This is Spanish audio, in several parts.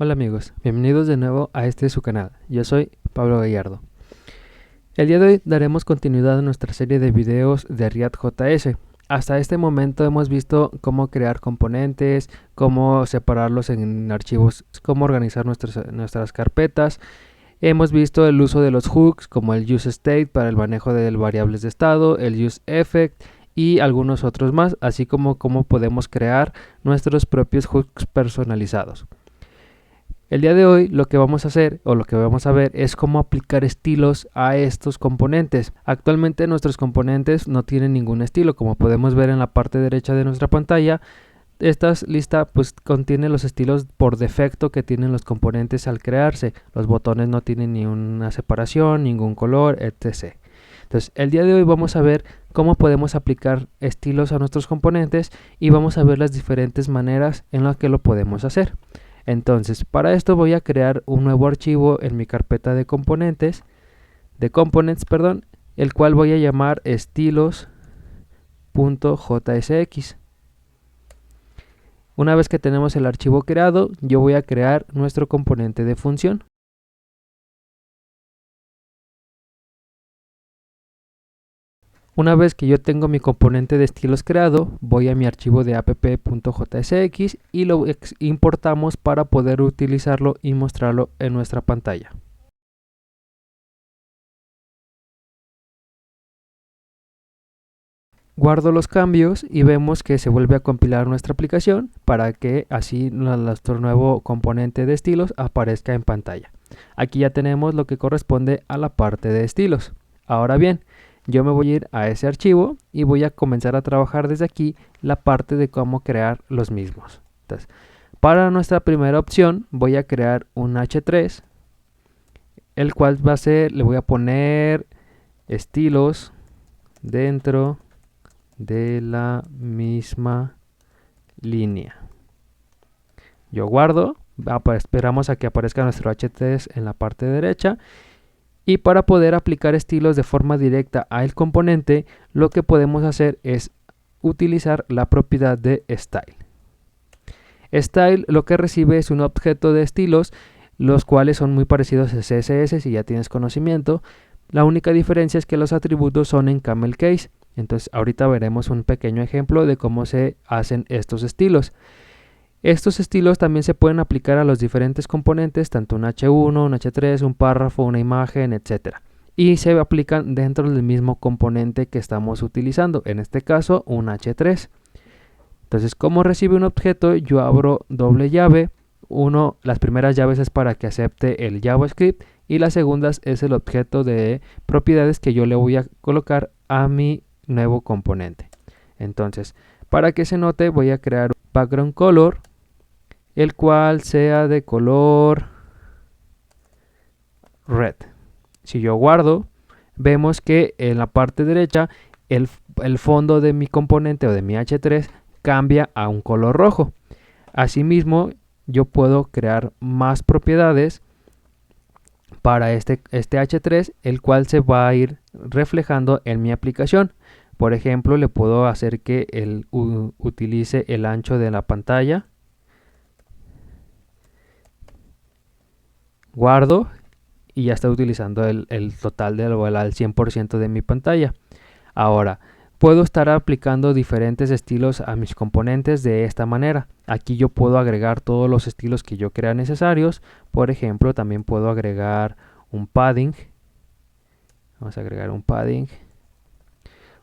Hola amigos, bienvenidos de nuevo a su canal. Yo soy Pablo Gallardo. El día de hoy daremos continuidad a nuestra serie de videos de React.js. Hasta este momento hemos visto cómo crear componentes, cómo separarlos en archivos, cómo organizar nuestras carpetas. Hemos visto el uso de los hooks como el useState para el manejo de variables de estado, el useEffect y algunos otros más, así como cómo podemos crear nuestros propios hooks personalizados. El día de hoy lo que vamos a hacer o lo que vamos a ver es cómo aplicar estilos a estos componentes. Actualmente nuestros componentes no tienen ningún estilo, como podemos ver en la parte derecha de nuestra pantalla. Esta lista pues contiene los estilos por defecto que tienen los componentes al crearse. Los botones no tienen ni una separación, ningún color, etc. Entonces el día de hoy vamos a ver cómo podemos aplicar estilos a nuestros componentes y vamos a ver las diferentes maneras en las que lo podemos hacer. Entonces, para esto voy a crear un nuevo archivo en mi carpeta de components, el cual voy a llamar estilos.jsx. Una vez que tenemos el archivo creado, yo voy a crear nuestro componente de función. Una vez que yo tengo mi componente de estilos creado, voy a mi archivo de app.jsx y lo importamos para poder utilizarlo y mostrarlo en nuestra pantalla. Guardo los cambios y vemos que se vuelve a compilar nuestra aplicación para que así nuestro nuevo componente de estilos aparezca en pantalla. Aquí ya tenemos lo que corresponde a la parte de estilos. Ahora bien, yo me voy a ir a ese archivo y voy a comenzar a trabajar desde aquí la parte de cómo crear los mismos. Entonces, para nuestra primera opción voy a crear un h3, el cual va a ser, le voy a poner estilos dentro de la misma línea. Yo guardo, esperamos a que aparezca nuestro h3 en la parte derecha. Y para poder aplicar estilos de forma directa al componente, lo que podemos hacer es utilizar la propiedad de style. Style lo que recibe es un objeto de estilos, los cuales son muy parecidos a CSS si ya tienes conocimiento. La única diferencia es que los atributos son en camel case. Entonces ahorita veremos un pequeño ejemplo de cómo se hacen estos estilos. Estos estilos también se pueden aplicar a los diferentes componentes, tanto un H1, un H3, un párrafo, una imagen, etc. Y se aplican dentro del mismo componente que estamos utilizando, en este caso un H3. Entonces, como recibe un objeto, yo abro doble llave. Las primeras llaves es para que acepte el JavaScript y las segundas es el objeto de propiedades que yo le voy a colocar a mi nuevo componente. Entonces, para que se note, voy a crear un background color, el cual sea de color red. Si yo guardo, vemos que en la parte derecha el fondo de mi componente o de mi H3 cambia a un color rojo. Asimismo, yo puedo crear más propiedades para este H3, el cual se va a ir reflejando en mi aplicación. Por ejemplo, le puedo hacer que él utilice el ancho de la pantalla. Guardo y ya está utilizando el total del al 100% de mi pantalla. Ahora, puedo estar aplicando diferentes estilos a mis componentes de esta manera. Aquí yo puedo agregar todos los estilos que yo crea necesarios. Por ejemplo, también puedo agregar un padding. Vamos a agregar un padding.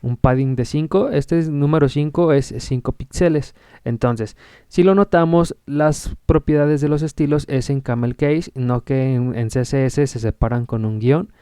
Un padding de 5, número 5 es 5 píxeles. Entonces, si lo notamos, las propiedades de los estilos es en camel case, no que en CSS se separan con un guión.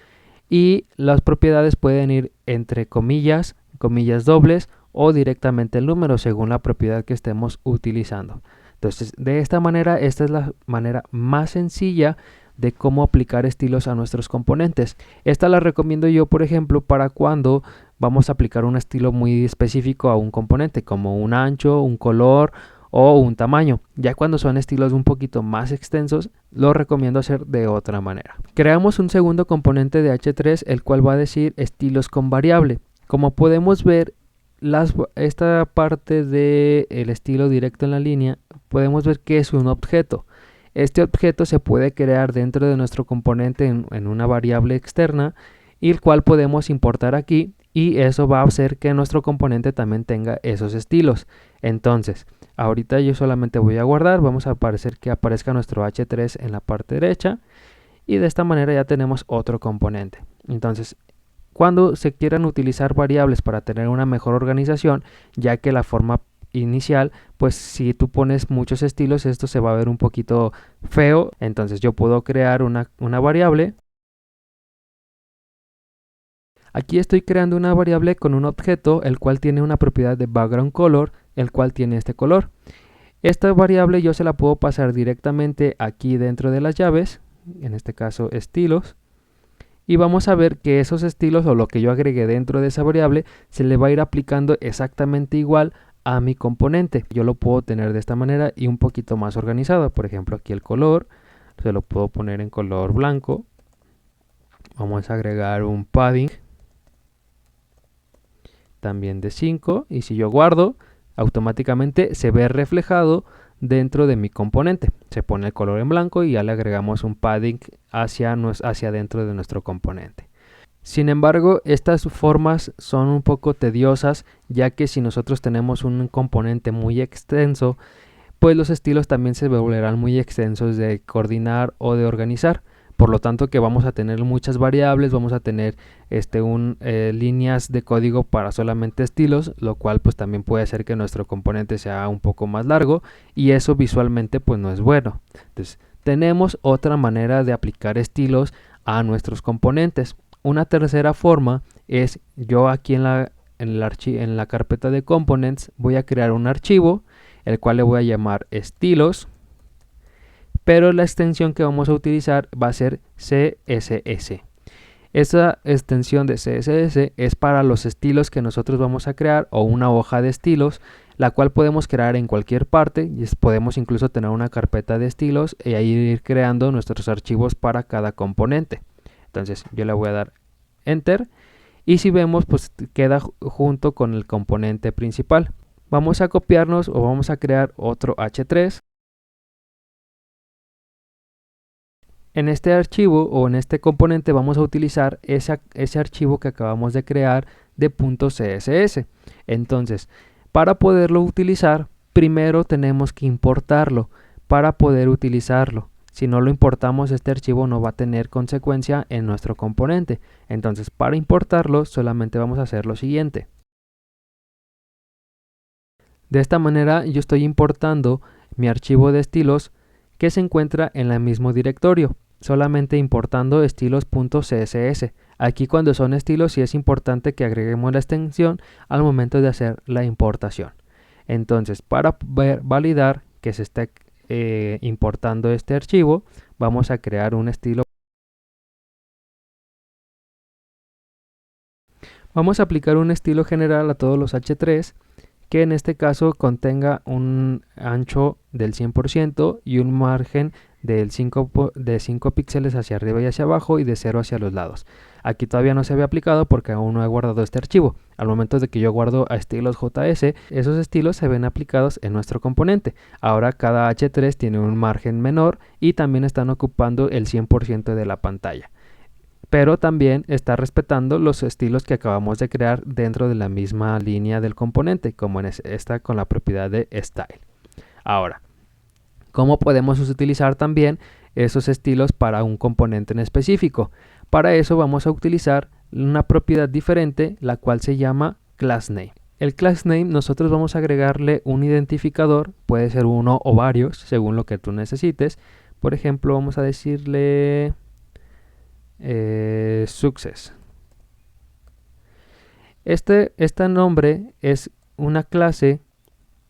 Y las propiedades pueden ir entre comillas, comillas dobles o directamente el número según la propiedad que estemos utilizando. Entonces, de esta manera, esta es la manera más sencilla de cómo aplicar estilos a nuestros componentes. Esta la recomiendo yo, por ejemplo, para cuando vamos a aplicar un estilo muy específico a un componente, como un ancho, un color o un tamaño. Ya cuando son estilos un poquito más extensos, lo recomiendo hacer de otra manera. Creamos un segundo componente de H3, el cual va a decir estilos con variable. Como podemos ver, esta parte del estilo directo en la línea, podemos ver que es un objeto. Este objeto se puede crear dentro de nuestro componente en una variable externa, y el cual podemos importar aquí, y eso va a hacer que nuestro componente también tenga esos estilos. Entonces, ahorita yo solamente voy a guardar, vamos a hacer que aparezca nuestro H3 en la parte derecha, y de esta manera ya tenemos otro componente. Entonces, cuando se quieran utilizar variables para tener una mejor organización, ya que la forma inicial, pues si tú pones muchos estilos, esto se va a ver un poquito feo. Entonces yo puedo crear una variable. Aquí estoy creando una variable con un objeto, el cual tiene una propiedad de background color, el cual tiene este color. Esta variable yo se la puedo pasar directamente aquí dentro de las llaves, en este caso estilos. Y vamos a ver que esos estilos, o lo que yo agregué dentro de esa variable, se le va a ir aplicando exactamente igual a mi componente. Yo lo puedo tener de esta manera y un poquito más organizado. Por ejemplo, aquí el color, se lo puedo poner en color blanco. Vamos a agregar un padding también de 5, y si yo guardo, automáticamente se ve reflejado dentro de mi componente. Se pone el color en blanco y ya le agregamos un padding hacia dentro de nuestro componente. Sin embargo, estas formas son un poco tediosas, ya que si nosotros tenemos un componente muy extenso, pues los estilos también se volverán muy extensos de coordinar o de organizar. Por lo tanto, que vamos a tener muchas variables, vamos a tener líneas de código para solamente estilos, lo cual pues también puede hacer que nuestro componente sea un poco más largo, y eso visualmente pues no es bueno. Entonces, tenemos otra manera de aplicar estilos a nuestros componentes. Una tercera forma es, yo aquí en la carpeta de components voy a crear un archivo, el cual le voy a llamar estilos, pero la extensión que vamos a utilizar va a ser CSS. Esa extensión de CSS es para los estilos que nosotros vamos a crear, o una hoja de estilos, la cual podemos crear en cualquier parte, y podemos incluso tener una carpeta de estilos y ahí ir creando nuestros archivos para cada componente. Entonces yo le voy a dar Enter, y si vemos, pues queda junto con el componente principal. Vamos a copiarnos o vamos a crear otro H3. En este archivo o en este componente vamos a utilizar ese archivo que acabamos de crear de .css. Entonces, para poderlo utilizar, primero tenemos que importarlo para poder utilizarlo. Si no lo importamos, este archivo no va a tener consecuencia en nuestro componente. Entonces, para importarlo, solamente vamos a hacer lo siguiente. De esta manera, yo estoy importando mi archivo de estilos que se encuentra en el mismo directorio, solamente importando estilos.css. Aquí, cuando son estilos, sí es importante que agreguemos la extensión al momento de hacer la importación. Entonces, para validar que se está importando este archivo, vamos a crear un estilo. Vamos a aplicar un estilo general a todos los H3, que en este caso contenga un ancho del 100% y un margen de 5 píxeles hacia arriba y hacia abajo, y de 0 hacia los lados. Aquí todavía no se había aplicado porque aún no he guardado este archivo. Al momento de que yo guardo a estilos JS, esos estilos se ven aplicados en nuestro componente. Ahora cada H3 tiene un margen menor y también están ocupando el 100% de la pantalla, pero también está respetando los estilos que acabamos de crear dentro de la misma línea del componente, como en esta con la propiedad de style. Ahora, ¿cómo podemos utilizar también esos estilos para un componente en específico? Para eso vamos a utilizar una propiedad diferente, la cual se llama className. El className, nosotros vamos a agregarle un identificador, puede ser uno o varios, según lo que tú necesites. Por ejemplo, vamos a decirle success. Este nombre es una clase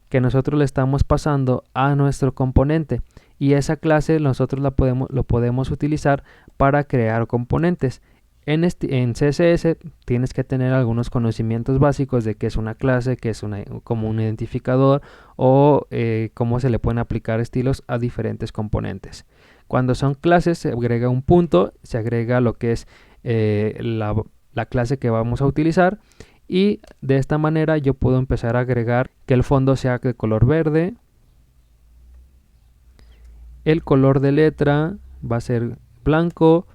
que nosotros le estamos pasando a nuestro componente, y esa clase nosotros lo podemos utilizar para crear componentes. En CSS tienes que tener algunos conocimientos básicos de qué es una clase, qué es como un identificador, o cómo se le pueden aplicar estilos a diferentes componentes. Cuando son clases, se agrega un punto, se agrega lo que es la clase que vamos a utilizar, y de esta manera yo puedo empezar a agregar que el fondo sea de color verde El color de letra va a ser blanco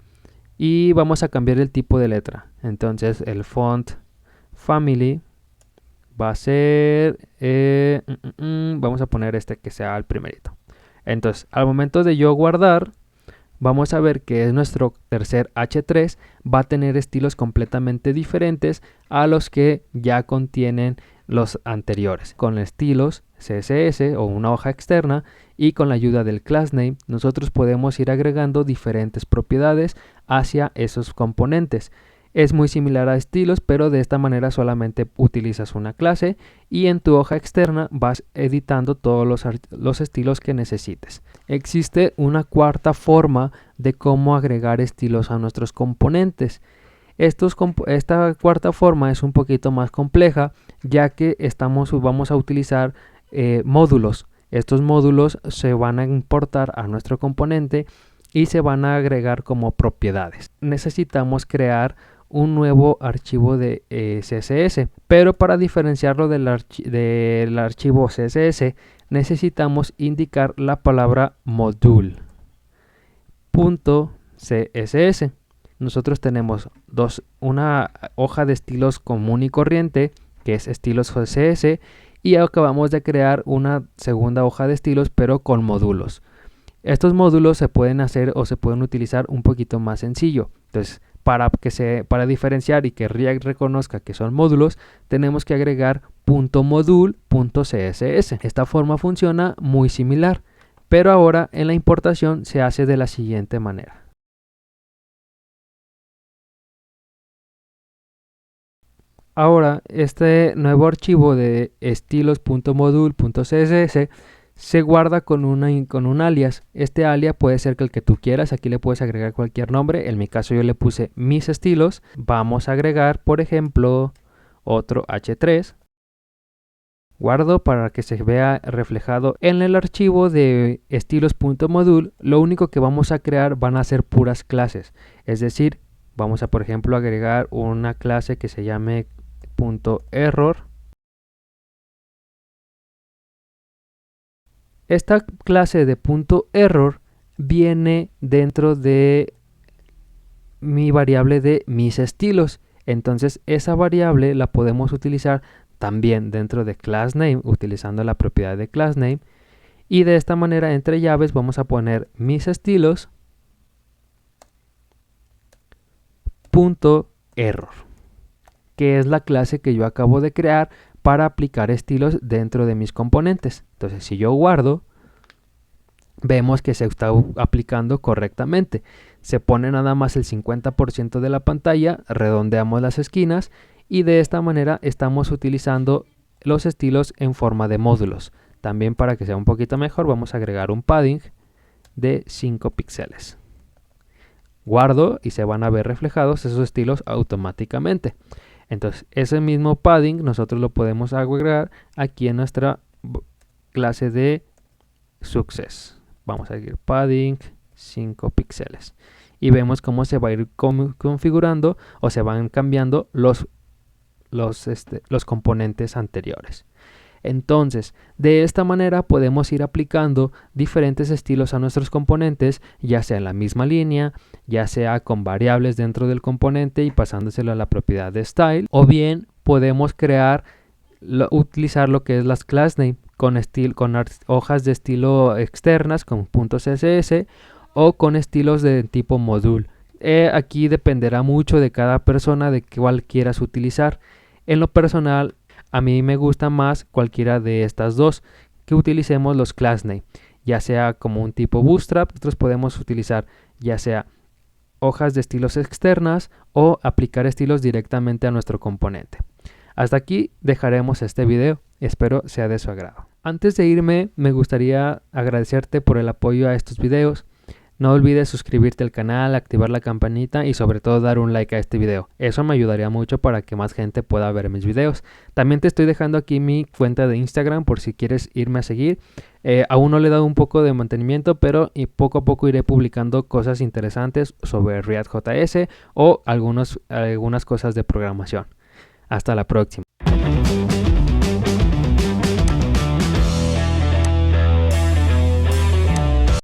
y vamos a cambiar el tipo de letra. Entonces el font family va a ser, vamos a poner este que sea el primerito. Entonces al momento de yo guardar, vamos a ver que es nuestro tercer H3, va a tener estilos completamente diferentes a los que ya contienen los anteriores. Con estilos CSS o una hoja externa y con la ayuda del class name, nosotros podemos ir agregando diferentes propiedades hacia esos componentes. Es muy similar a estilos, pero de esta manera solamente utilizas una clase y en tu hoja externa vas editando todos los estilos que necesites. Existe una cuarta forma de cómo agregar estilos a nuestros componentes. Esta cuarta forma es un poquito más compleja, ya que vamos a utilizar módulos. Estos módulos se van a importar a nuestro componente y se van a agregar como propiedades. Necesitamos crear un nuevo archivo de CSS, pero para diferenciarlo del archivo CSS necesitamos indicar la palabra module.css. Nosotros tenemos una hoja de estilos común y corriente que es estilos CSS y acabamos de crear una segunda hoja de estilos pero con módulos. Estos módulos se pueden hacer o se pueden utilizar un poquito más sencillo. Entonces para diferenciar y que React reconozca que son módulos, tenemos que agregar .module.css. Esta forma funciona muy similar, pero ahora en la importación se hace de la siguiente manera. Ahora este nuevo archivo de estilos.module.css se guarda con un alias. Este alias puede ser el que tú quieras. Aquí le puedes agregar cualquier nombre. En mi caso yo le puse mis estilos. Vamos a agregar, por ejemplo, otro H3. Guardo para que se vea reflejado en el archivo de estilos.module. Lo único que vamos a crear van a ser puras clases. Es decir, vamos a, por ejemplo, agregar una clase que se llame .error. Esta clase de .error viene dentro de mi variable de mis estilos. Entonces esa variable la podemos utilizar también dentro de class name utilizando la propiedad de class name. Y de esta manera entre llaves vamos a poner mis estilos .error, que es la clase que yo acabo de crear para aplicar estilos dentro de mis componentes. Entonces si yo guardo, vemos que se está aplicando correctamente. Se pone nada más el 50% de la pantalla, redondeamos las esquinas y de esta manera estamos utilizando los estilos en forma de módulos. También para que sea un poquito mejor vamos a agregar un padding de 5 píxeles. Guardo y se van a ver reflejados esos estilos automáticamente. Entonces ese mismo padding nosotros lo podemos agregar aquí en nuestra clase de success. Vamos a ir padding 5 píxeles y vemos cómo se va a ir configurando o se van cambiando los componentes anteriores. Entonces, de esta manera podemos ir aplicando diferentes estilos a nuestros componentes, ya sea en la misma línea, ya sea con variables dentro del componente y pasándoselo a la propiedad de style, o bien podemos utilizar lo que es las class name con hojas de estilo externas con .css o con estilos de tipo module. Aquí dependerá mucho de cada persona de cuál quieras utilizar. En lo personal, a mí me gusta más cualquiera de estas dos, que utilicemos los class name, ya sea como un tipo bootstrap. Nosotros podemos utilizar ya sea hojas de estilos externas o aplicar estilos directamente a nuestro componente. Hasta aquí dejaremos este video, espero sea de su agrado. Antes de irme, me gustaría agradecerte por el apoyo a estos videos. No olvides suscribirte al canal, activar la campanita y sobre todo dar un like a este video. Eso me ayudaría mucho para que más gente pueda ver mis videos. También te estoy dejando aquí mi cuenta de Instagram por si quieres irme a seguir. Aún no le he dado un poco de mantenimiento, pero poco a poco iré publicando cosas interesantes sobre React.js o algunas cosas de programación. Hasta la próxima.